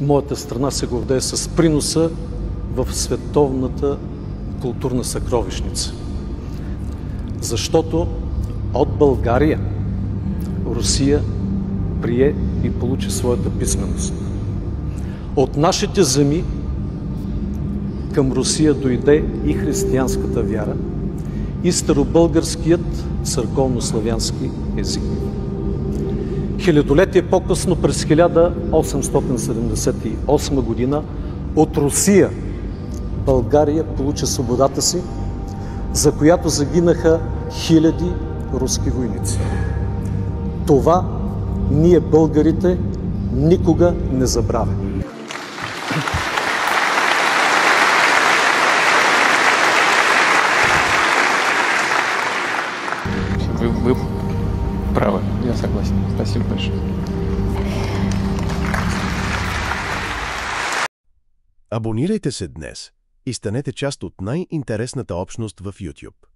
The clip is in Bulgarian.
моята страна се гордее с приноса в световната културна съкровищница. Защото от България Русия прие и получи своята писменост. От нашите земи към Русия дойде и християнската вяра, и старобългарският църковнославянски език. Хилядолетие по-късно, през 1878 година, от Русия България получи свободата си, за която загинаха хиляди руски войници. Това ние, българите, никога не забравяме. Вы правы, я согласен. Спасибо большое. Абонирайте се днес и станете част от най-интересната общност в YouTube.